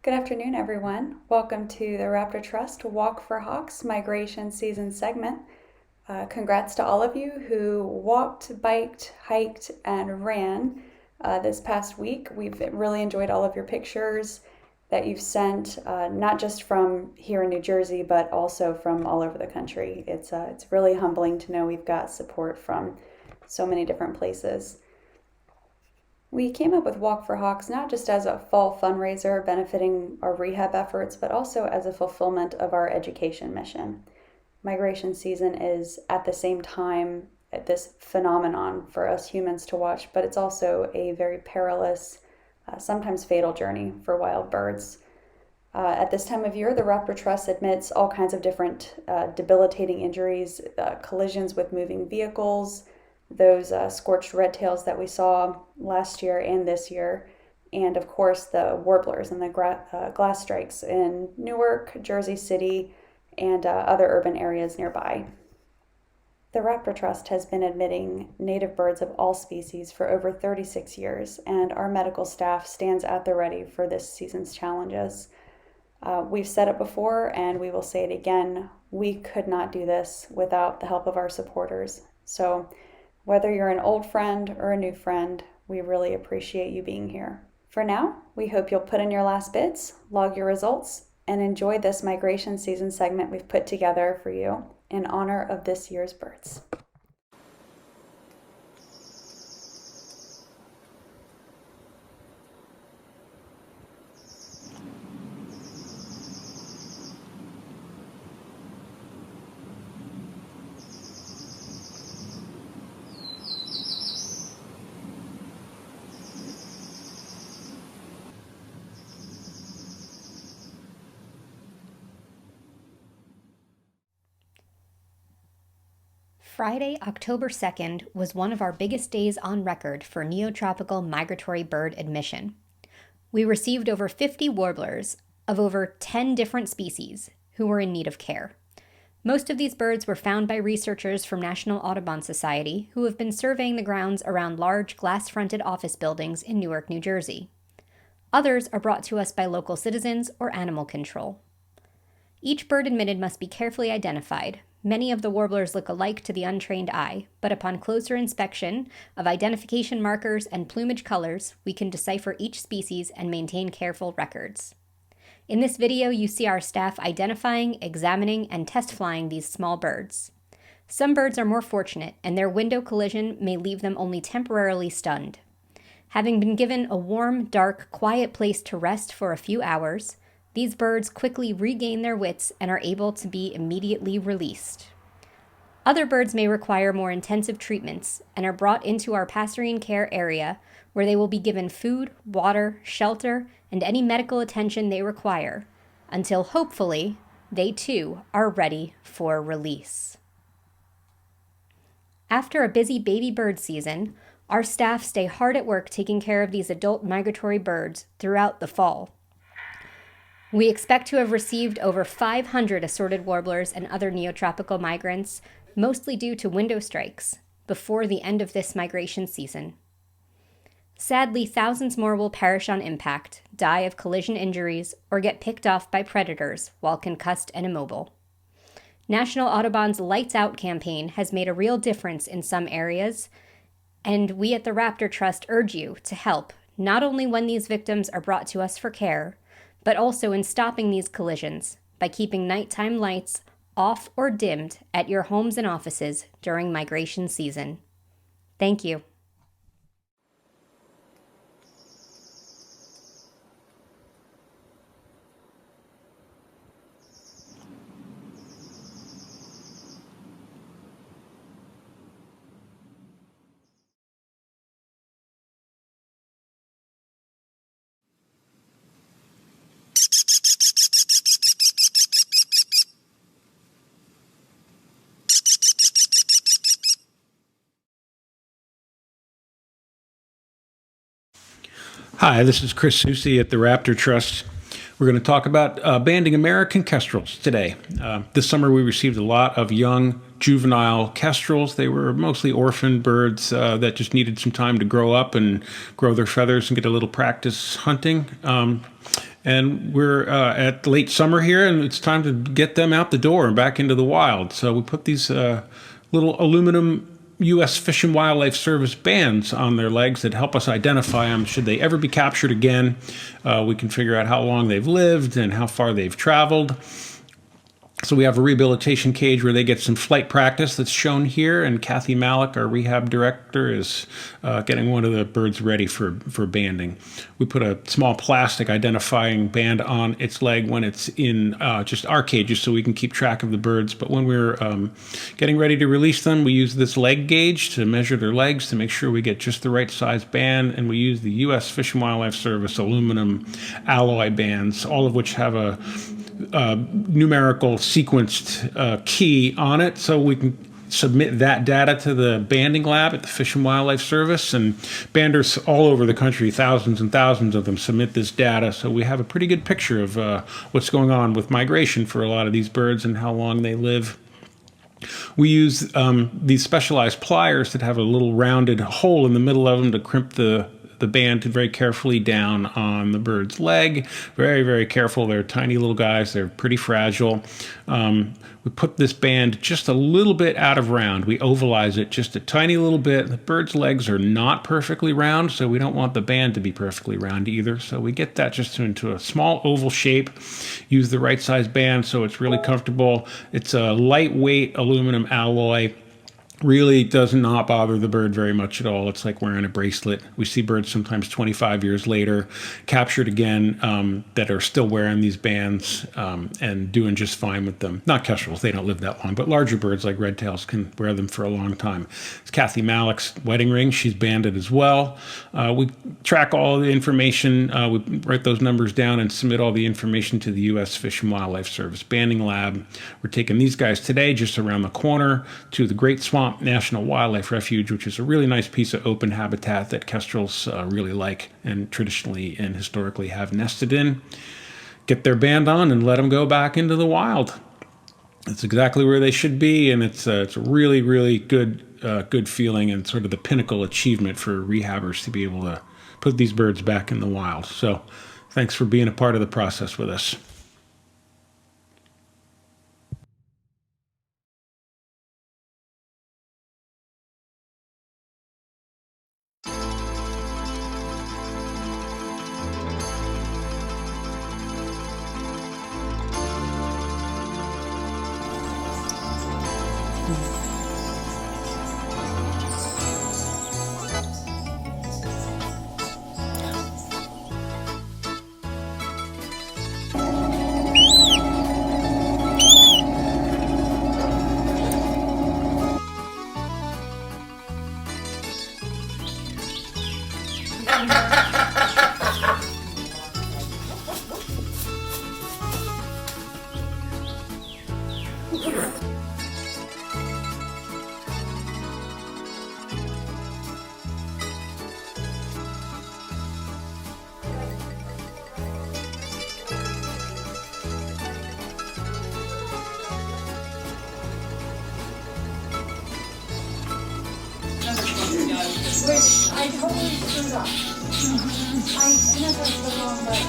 Good afternoon, everyone. Welcome to the Raptor Trust Walk for Hawks Migration Season segment. Congrats to all of you who walked, biked, hiked, and ran this past week. We've really enjoyed all of your pictures that you've sent, not just from here in New Jersey, but also from all over the country. It's really humbling to know we've got support from so many different places. We came up with Walk for Hawks not just as a fall fundraiser benefiting our rehab efforts, but also as a fulfillment of our education mission. Migration season is at the same time this phenomenon for us humans to watch, but it's also a very perilous, sometimes fatal journey for wild birds. At this time of year, the Raptor Trust admits all kinds of different debilitating injuries, collisions with moving vehicles, those scorched red tails that we saw last year and this year, and of course the warblers and the glass strikes in Newark, Jersey City, and other urban areas nearby. The Raptor Trust has been admitting native birds of all species for over 36 years, and our medical staff stands at the ready for this season's challenges. We've said it before, and we will say it again, we could not do this without the help of our supporters. So whether you're an old friend or a new friend, we really appreciate you being here. For now, we hope you'll put in your last bits, log your results, and enjoy this migration season segment we've put together for you in honor of this year's birds. Friday, October 2nd, was one of our biggest days on record for neotropical migratory bird admission. We received over 50 warblers of over 10 different species who were in need of care. Most of these birds were found by researchers from National Audubon Society who have been surveying the grounds around large glass-fronted office buildings in Newark, New Jersey. Others are brought to us by local citizens or animal control. Each bird admitted must be carefully identified. Many of the warblers look alike to the untrained eye, but upon closer inspection of identification markers and plumage colors, we can decipher each species and maintain careful records. In this video, you see our staff identifying, examining, and test flying these small birds. Some birds are more fortunate, and their window collision may leave them only temporarily stunned. Having been given a warm, dark, quiet place to rest for a few hours, these birds quickly regain their wits and are able to be immediately released. Other birds may require more intensive treatments and are brought into our passerine care area where they will be given food, water, shelter, and any medical attention they require until hopefully they too are ready for release. After a busy baby bird season, our staff stay hard at work taking care of these adult migratory birds throughout the fall. We expect to have received over 500 assorted warblers and other neotropical migrants, mostly due to window strikes, before the end of this migration season. Sadly, thousands more will perish on impact, die of collision injuries, or get picked off by predators while concussed and immobile. National Audubon's Lights Out campaign has made a real difference in some areas, and we at the Raptor Trust urge you to help, not only when these victims are brought to us for care, but also in stopping these collisions by keeping nighttime lights off or dimmed at your homes and offices during migration season. Thank you. Hi, this is Chris Susi at the Raptor Trust. We're going to talk about banding American kestrels today. This summer we received a lot of young juvenile kestrels. They were mostly orphan birds that just needed some time to grow up and grow their feathers and get a little practice hunting. And we're at late summer here, and it's time to get them out the door and back into the wild. So we put these little aluminum U.S. Fish and Wildlife Service bands on their legs that help us identify them. Should they ever be captured again, we can figure out how long they've lived and how far they've traveled. So we have a rehabilitation cage where they get some flight practice that's shown here, and Kathy Malik, our rehab director, is getting one of the birds ready for banding. We put a small plastic identifying band on its leg when it's in just our cages so we can keep track of the birds. But when we're getting ready to release them, we use this leg gauge to measure their legs to make sure we get just the right size band, and we use the U.S. Fish and Wildlife Service aluminum alloy bands, all of which have a numerical sequenced key on it, so we can submit that data to the banding lab at the Fish and Wildlife Service. And banders all over the country, thousands and thousands of them, submit this data, so we have a pretty good picture of what's going on with migration for a lot of these birds and how long they live. We use these specialized pliers that have a little rounded hole in the middle of them to crimp the band very carefully down on the bird's leg. Very, very careful. They're tiny little guys. They're pretty fragile. We put this band just a little bit out of round. We ovalize it just a tiny little bit. The bird's legs are not perfectly round, so we don't want the band to be perfectly round either. So we get that just into a small oval shape. Use the right size band so it's really comfortable. It's a lightweight aluminum alloy. Really does not bother the bird very much at all. It's like wearing a bracelet. We see birds sometimes 25 years later, captured again, that are still wearing these bands and doing just fine with them. Not kestrels, they don't live that long, but larger birds like redtails can wear them for a long time. It's Kathy Malik's wedding ring. She's banded as well. We track all the information. We write those numbers down and submit all the information to the U.S. Fish and Wildlife Service banding lab. We're taking these guys today just around the corner to the Great Swamp National Wildlife Refuge, which is a really nice piece of open habitat that kestrels really like and traditionally and historically have nested in. Get their band on and let them go back into the wild. It's exactly where they should be, and it's a really, really good feeling and sort of the pinnacle achievement for rehabbers to be able to put these birds back in the wild. So thanks for being a part of the process with us. Which I totally screwed up. I never the wrong way.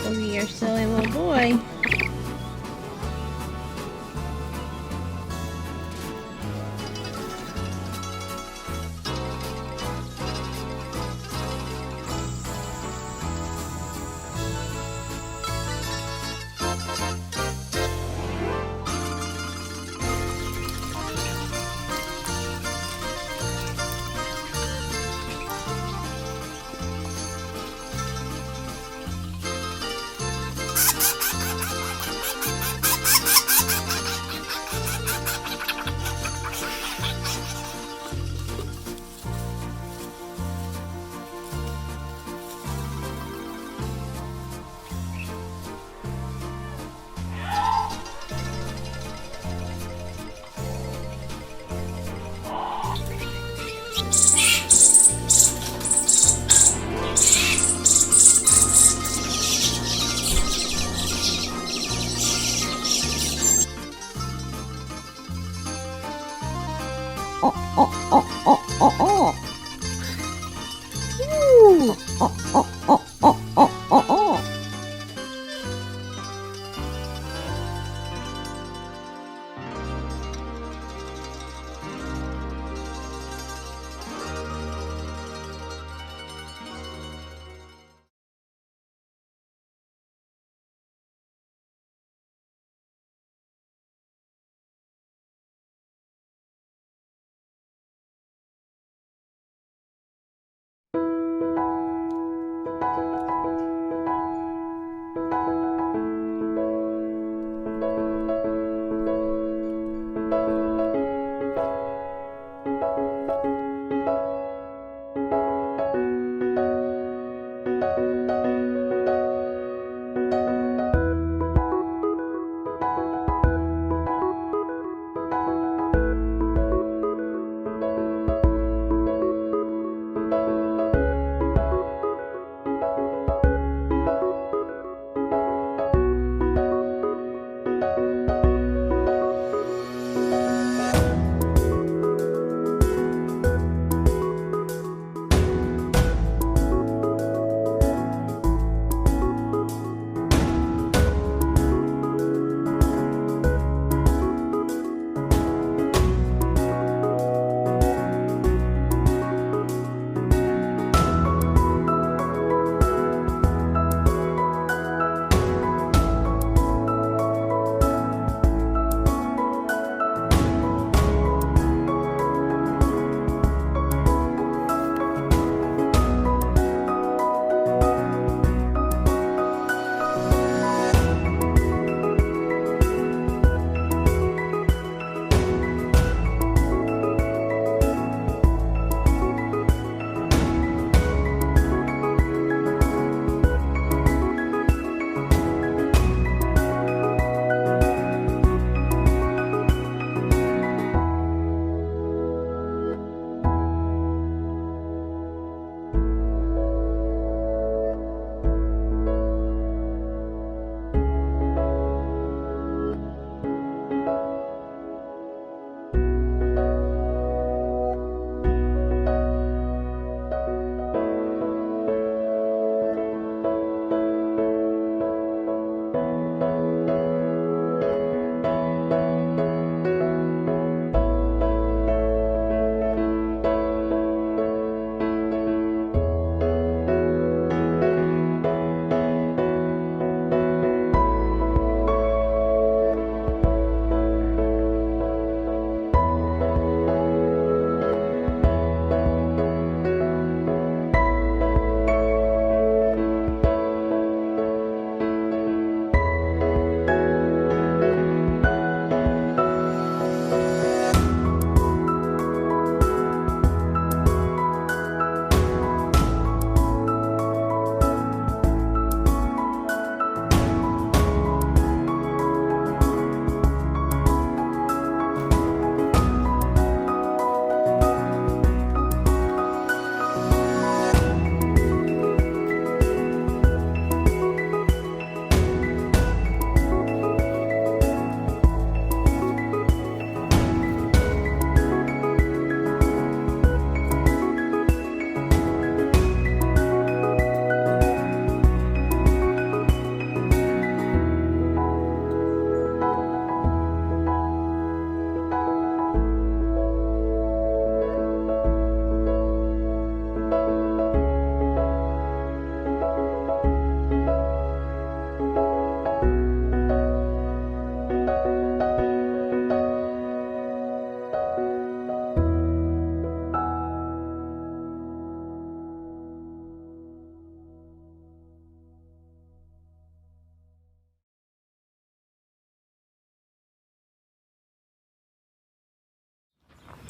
Oh, you're silly little boy.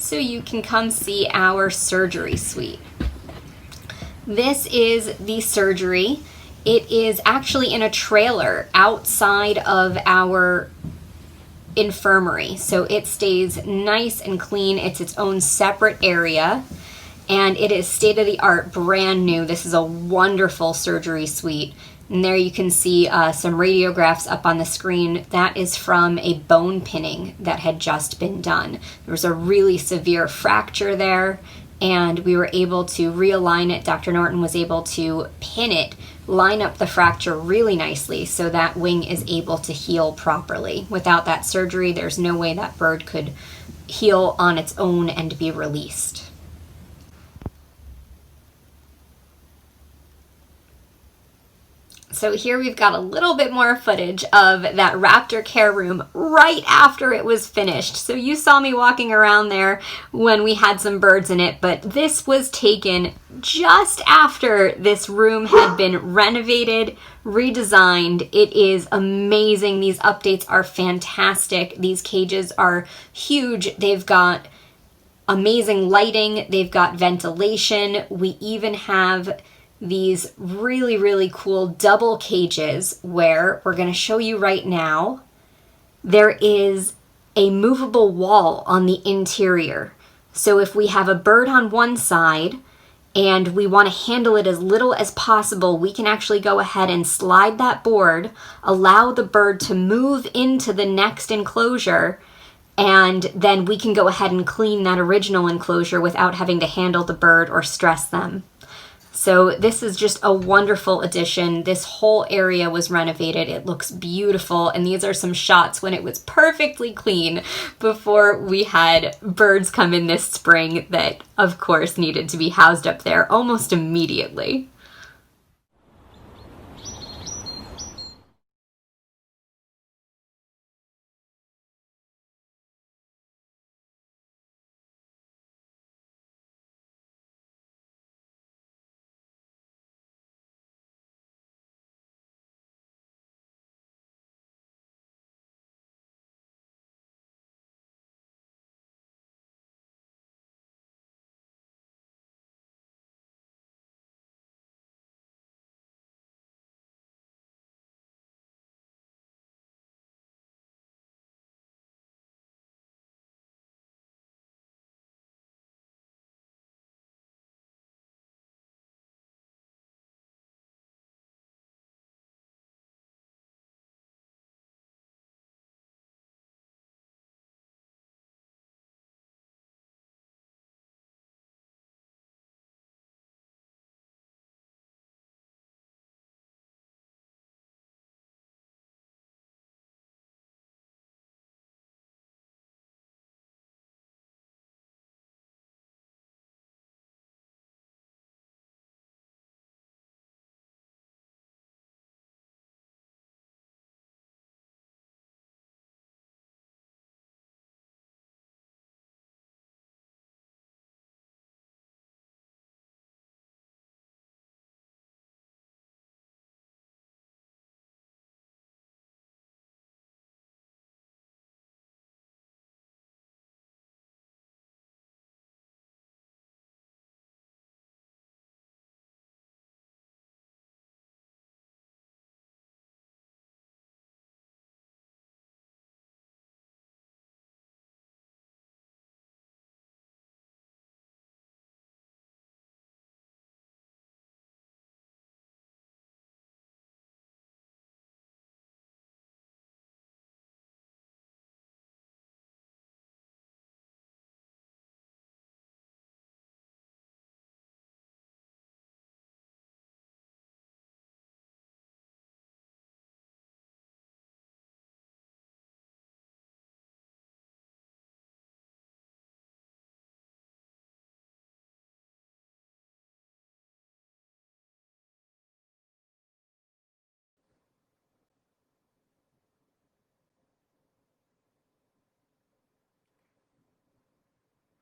So you can come see our surgery suite. This is the surgery. It is actually in a trailer outside of our infirmary. So it stays nice and clean. It's its own separate area. And it is state-of-the-art, brand new. This is a wonderful surgery suite. And there you can see some radiographs up on the screen. That is from a bone pinning that had just been done. There was a really severe fracture there, and we were able to realign it. Dr. Norton was able to pin it, line up the fracture really nicely so that wing is able to heal properly. Without that surgery, there's no way that bird could heal on its own and be released. So here we've got a little bit more footage of that raptor care room right after it was finished. So you saw me walking around there when we had some birds in it, but this was taken just after this room had been renovated, redesigned. It is amazing. These updates are fantastic. These cages are huge. They've got amazing lighting. They've got ventilation. We even have these really, really cool double cages where we're going to show you right now. There is a movable wall on the interior. So if we have a bird on one side and we want to handle it as little as possible, we can actually go ahead and slide that board, allow the bird to move into the next enclosure, and then we can go ahead and clean that original enclosure without having to handle the bird or stress them. So this is just a wonderful addition. This whole area was renovated. It looks beautiful. And these are some shots when it was perfectly clean before we had birds come in this spring that, of course, needed to be housed up there almost immediately.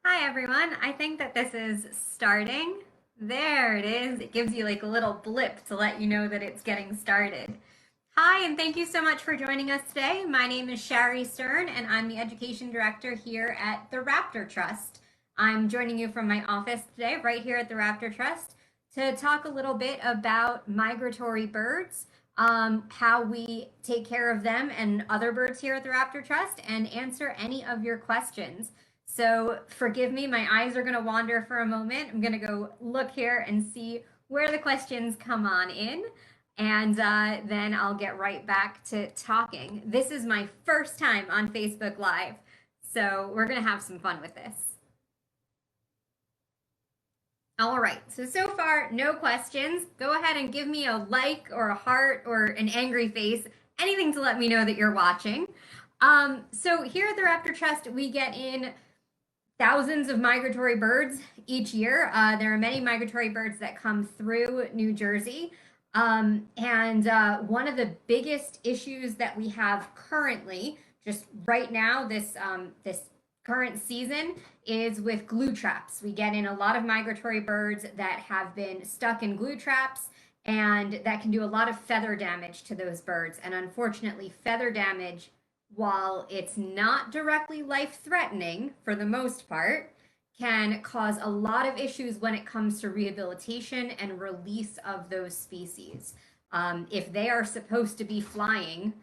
Hi everyone, I think that this is starting. There it is. It gives you like a little blip to let you know that it's getting started. Hi, and thank you so much for joining us today. My name is Shari Stern, and I'm the Education Director here at the Raptor Trust. I'm joining you from my office today, right here at the Raptor Trust, to talk a little bit about migratory birds, how we take care of them and other birds here at the Raptor Trust, and answer any of your questions. So forgive me, my eyes are going to wander for a moment. I'm going to go look here and see where the questions come on in. and then I'll get right back to talking. This is my first time on Facebook Live, so we're going to have some fun with this. All right, so far, no questions. Go ahead and give me a like or a heart or an angry face, anything to let me know that you're watching. So here at the Raptor Trust, we get in thousands of migratory birds each year. There are many migratory birds that come through New Jersey. And one of the biggest issues that we have currently, just right now, this current season, is with glue traps. We get in a lot of migratory birds that have been stuck in glue traps, and that can do a lot of feather damage to those birds. And unfortunately, feather damage, while it's not directly life-threatening for the most part, can cause a lot of issues when it comes to rehabilitation and release of those species. If they are supposed to be flying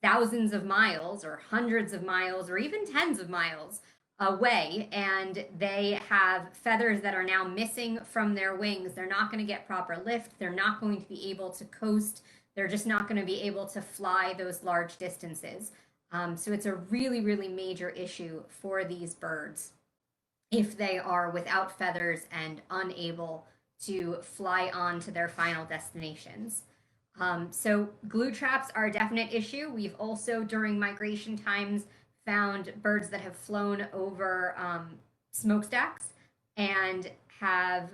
thousands of miles or hundreds of miles or even tens of miles away, and they have feathers that are now missing from their wings, they're not going to get proper lift, they're not going to be able to coast, they're just not going to be able to fly those large distances. So it's a really, really major issue for these birds if they are without feathers and unable to fly on to their final destinations. So glue traps are a definite issue. We've also, during migration times, found birds that have flown over smokestacks and have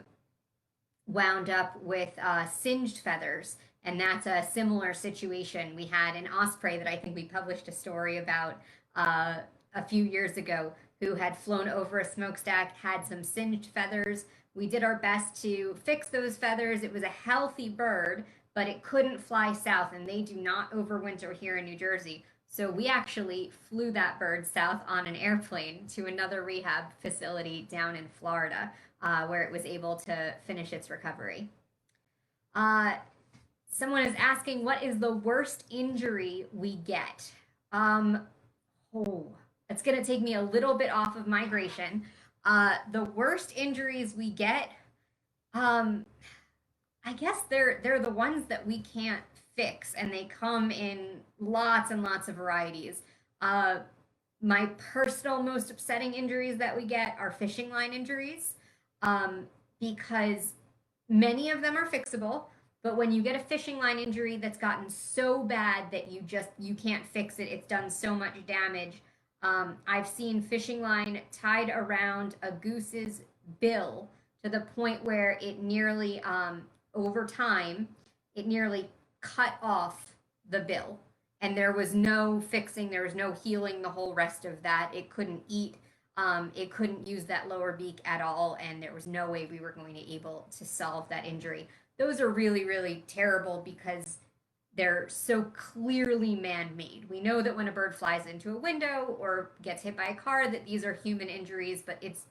wound up with singed feathers. And that's a similar situation. We had an osprey that I think we published a story about a few years ago, who had flown over a smokestack, had some singed feathers. We did our best to fix those feathers. It was a healthy bird, but it couldn't fly south, and they do not overwinter here in New Jersey. So we actually flew that bird south on an airplane to another rehab facility down in Florida, where it was able to finish its recovery. Someone is asking, what is the worst injury we get? It's going to take me a little bit off of migration. The worst injuries we get, I guess they're the ones that we can't fix, and they come in lots and lots of varieties. My personal most upsetting injuries that we get are fishing line injuries, because many of them are fixable. But when you get a fishing line injury that's gotten so bad that you can't fix it, it's done so much damage. I've seen fishing line tied around a goose's bill to the point where it nearly, over time, it nearly cut off the bill. And there was no fixing, there was no healing the whole rest of that. It couldn't eat, it couldn't use that lower beak at all, and there was no way we were going to be able to solve that injury. Those are really, really terrible because they're so clearly man-made. We know that when a bird flies into a window or gets hit by a car that these are human injuries, but it's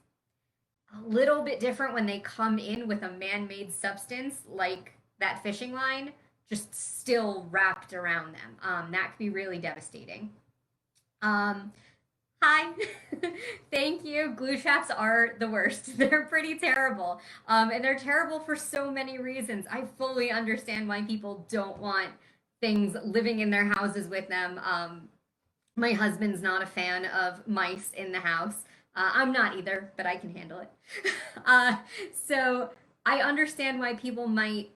a little bit different when they come in with a man-made substance like that fishing line just still wrapped around them. That could be really devastating. Hi, thank you. Glue traps are the worst. They're pretty terrible. And they're terrible for so many reasons. I fully understand why people don't want things living in their houses with them. My husband's not a fan of mice in the house. I'm not either, but I can handle it. So I understand why people might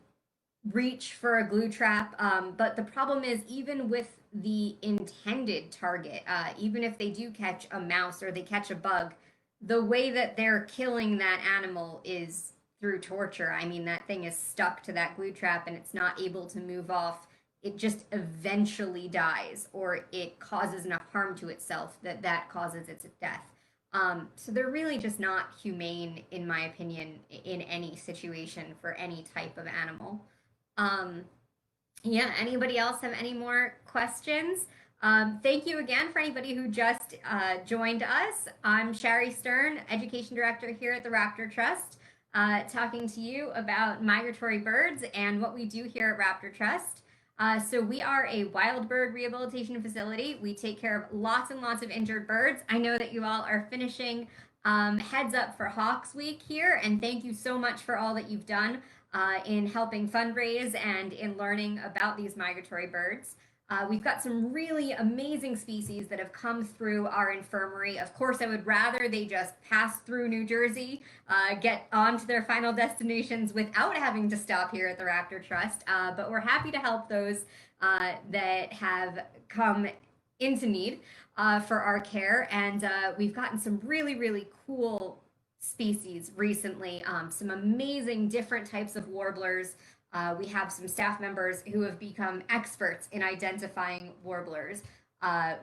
reach for a glue trap, but the problem is, even with the intended target, even if they do catch a mouse or they catch a bug, the way that they're killing that animal is through torture. I mean, that thing is stuck to that glue trap and it's not able to move off. It just eventually dies, or it causes enough harm to itself that causes its death. So they're really just not humane, in my opinion, in any situation for any type of animal. Yeah, anybody else have any more questions? Thank you again for anybody who just joined us. I'm Sherry Stern, Education Director here at the Raptor Trust, talking to you about migratory birds and what we do here at Raptor Trust. So we are a wild bird rehabilitation facility. We take care of lots and lots of injured birds. I know that you all are finishing Heads Up for Hawks Week here, and thank you so much for all that you've done. in helping fundraise and in learning about these migratory birds. We've got some really amazing species that have come through our infirmary. Of course, I would rather they just pass through New Jersey, get on to their final destinations without having to stop here at the Raptor Trust. But we're happy to help those that have come into need for our care. And we've gotten some really, really cool species recently, some amazing different types of warblers. We have some staff members who have become experts in identifying warblers.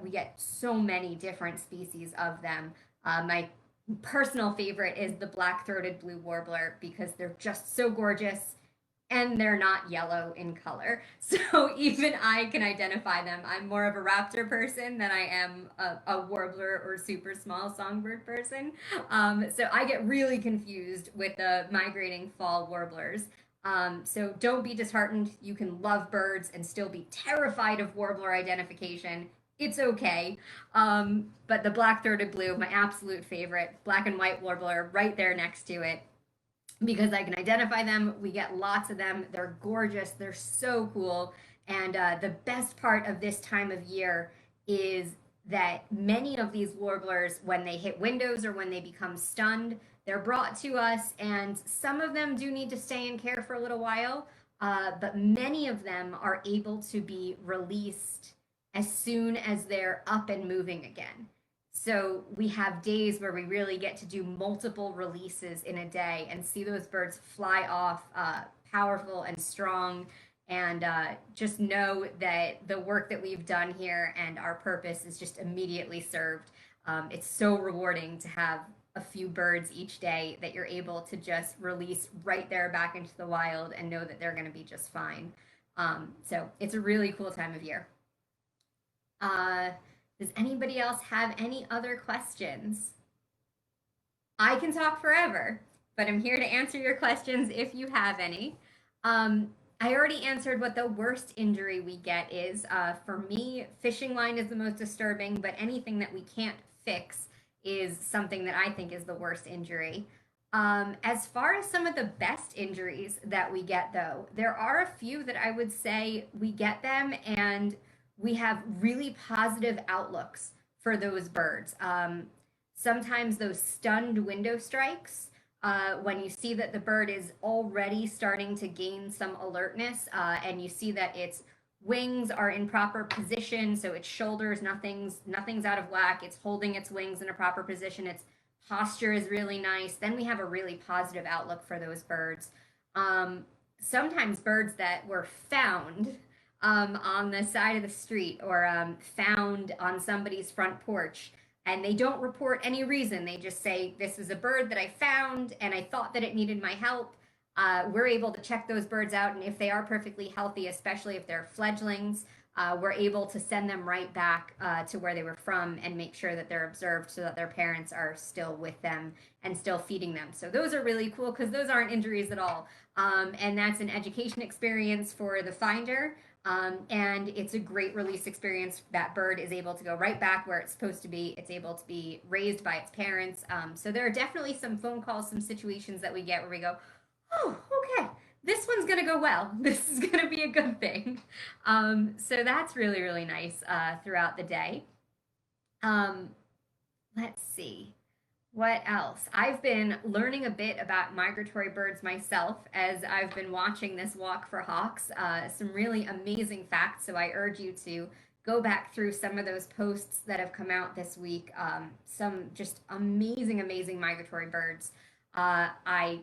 We get so many different species of them. My personal favorite is the black-throated blue warbler because they're just so gorgeous and they're not yellow in color. So even I can identify them. I'm more of a raptor person than I am a warbler or super small songbird person. So I get really confused with the migrating fall warblers. So don't be disheartened. You can love birds and still be terrified of warbler identification. It's okay. But the black-throated blue, my absolute favorite, black and white warbler right there next to it, because I can identify them. We get lots of them. They're gorgeous. They're so cool. And the best part of this time of year is that many of these warblers, when they hit windows or when they become stunned, they're brought to us, and some of them do need to stay in care for a little while, but many of them are able to be released as soon as they're up and moving again. So we have days where we really get to do multiple releases in a day and see those birds fly off powerful and strong, and just know that the work that we've done here and our purpose is just immediately served. It's so rewarding to have a few birds each day that you're able to just release right there back into the wild and know that they're going to be just fine. So it's a really cool time of year. Does anybody else have any other questions? I can talk forever, but I'm here to answer your questions if you have any. I already answered what the worst injury we get is. For me, fishing line is the most disturbing, but anything that we can't fix is something that I think is the worst injury. As far as some of the best injuries that we get, though, there are a few that I would say we get them and we have really positive outlooks for those birds. Sometimes those stunned window strikes, when you see that the bird is already starting to gain some alertness, and you see that its wings are in proper position, so its shoulders, nothing's out of whack, it's holding its wings in a proper position, its posture is really nice, then we have a really positive outlook for those birds. Sometimes birds that were found on the side of the street or found on somebody's front porch, and they don't report any reason. They just say, this is a bird that I found and I thought that it needed my help. We're able to check those birds out, and if they are perfectly healthy, especially if they're fledglings, we're able to send them right back to where they were from and make sure that they're observed so that their parents are still with them and still feeding them. So those are really cool because those aren't injuries at all. And that's an education experience for the finder. And it's a great release experience. That bird is able to go right back where it's supposed to be. It's able to be raised by its parents. So there are definitely some phone calls, some situations that we get where we go, oh, okay, this one's going to go well. This is going to be a good thing. So that's really, really nice throughout the day. Let's see. What else? I've been learning a bit about migratory birds myself as I've been watching this walk for hawks. Some really amazing facts, so I urge you to go back through some of those posts that have come out this week. Some just amazing, amazing migratory birds. I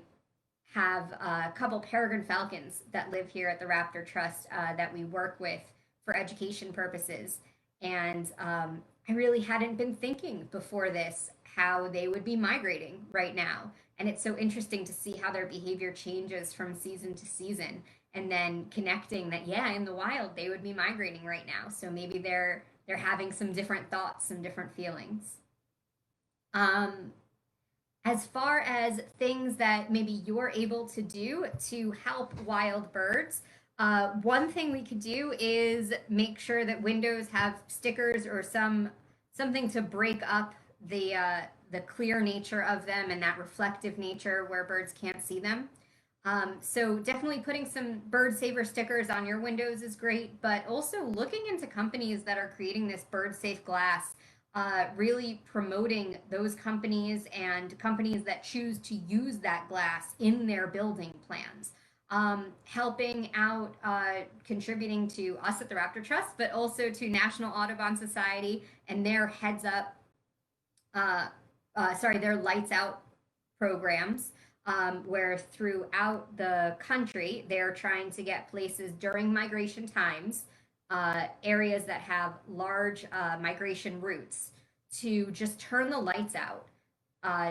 have a couple peregrine falcons that live here at the Raptor Trust that we work with for education purposes. And I really hadn't been thinking before this how they would be migrating right now. And it's so interesting to see how their behavior changes from season to season, and then connecting that, yeah, in the wild, they would be migrating right now. So maybe they're having some different thoughts, some different feelings. As far as things that maybe you're able to do to help wild birds, one thing we could do is make sure that windows have stickers or something to break up the clear nature of them and that reflective nature where birds can't see them. So definitely putting some bird saver stickers on your windows is great, but also looking into companies that are creating this bird safe glass, really promoting those companies and companies that choose to use that glass in their building plans. Helping out, contributing to us at the Raptor Trust, but also to National Audubon Society and their heads up, their lights out programs, where throughout the country they're trying to get places during migration times, areas that have large migration routes, to just turn the lights out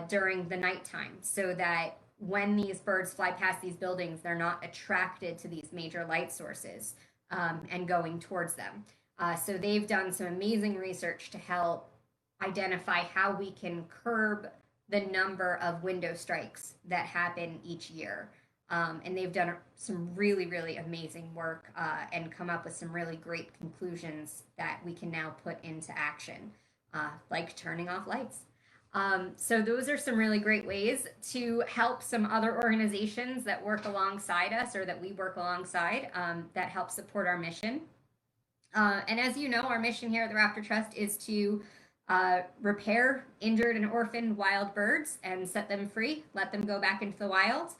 during the nighttime so that when these birds fly past these buildings, they're not attracted to these major light sources and going towards them. So they've done some amazing research to help identify how we can curb the number of window strikes that happen each year. And they've done some really, really amazing work and come up with some really great conclusions that we can now put into action, like turning off lights. So those are some really great ways to help some other organizations that work alongside us, or that we work alongside, that help support our mission. And as you know, our mission here at the Raptor Trust is to repair injured and orphaned wild birds and set them free, let them go back into the wild.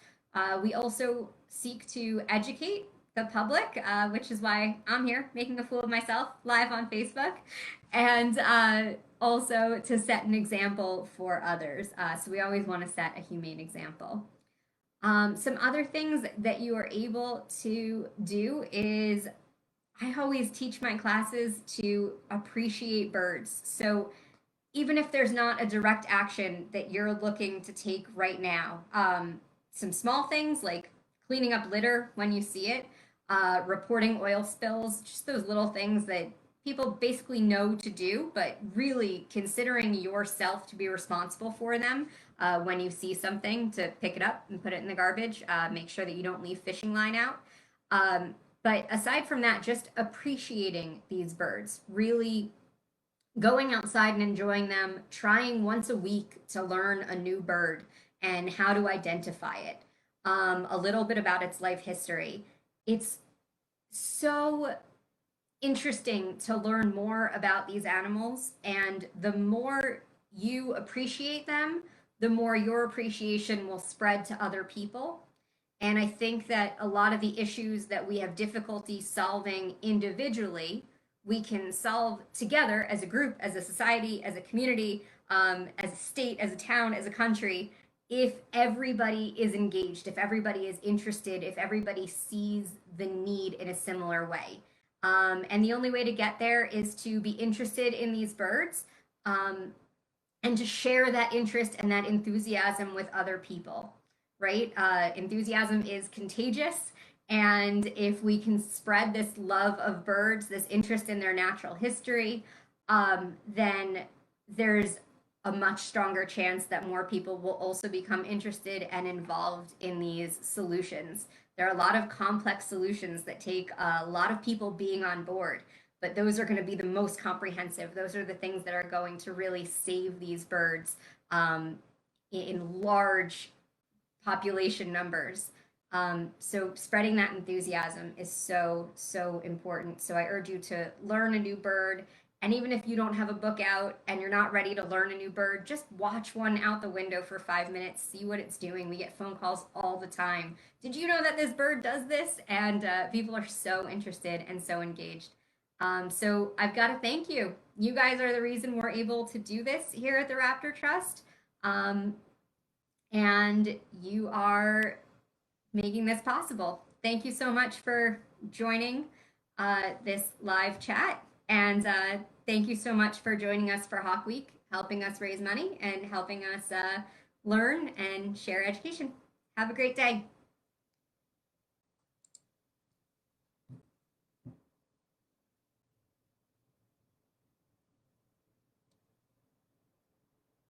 We also seek to educate the public, which is why I'm here making a fool of myself live on Facebook, and also to set an example for others. So we always want to set a humane example. Some other things that you are able to do is, I always teach my classes to appreciate birds. So even if there's not a direct action that you're looking to take right now, some small things like cleaning up litter when you see it, reporting oil spills, just those little things that people basically know to do, but really considering yourself to be responsible for them. When you see something, to pick it up and put it in the garbage, make sure that you don't leave fishing line out. But aside from that, just appreciating these birds, really going outside and enjoying them, trying once a week to learn a new bird and how to identify it, a little bit about its life history. It's so interesting to learn more about these animals, and the more you appreciate them, the more your appreciation will spread to other people. And I think that a lot of the issues that we have difficulty solving individually, we can solve together as a group, as a society, as a community, as a state, as a town, as a country, if everybody is engaged, if everybody is interested, if everybody sees the need in a similar way. And the only way to get there is to be interested in these birds, and to share that interest and that enthusiasm with other people, right? Enthusiasm is contagious. And if we can spread this love of birds, this interest in their natural history, then there's a much stronger chance that more people will also become interested and involved in these solutions. There are a lot of complex solutions that take a lot of people being on board, but those are going to be the most comprehensive. Those are the things that are going to really save these birds, in large population numbers. So spreading that enthusiasm is so, so important. So I urge you to learn a new bird. And even if you don't have a book out and you're not ready to learn a new bird, just watch one out the window for 5 minutes, see what it's doing. We get phone calls all the time. Did you know that this bird does this? And people are so interested and so engaged. So I've got to thank you. You guys are the reason we're able to do this here at the Raptor Trust. And you are making this possible. Thank you so much for joining this live chat. And thank you so much for joining us for Hawk Week, helping us raise money and helping us learn and share education. Have a great day.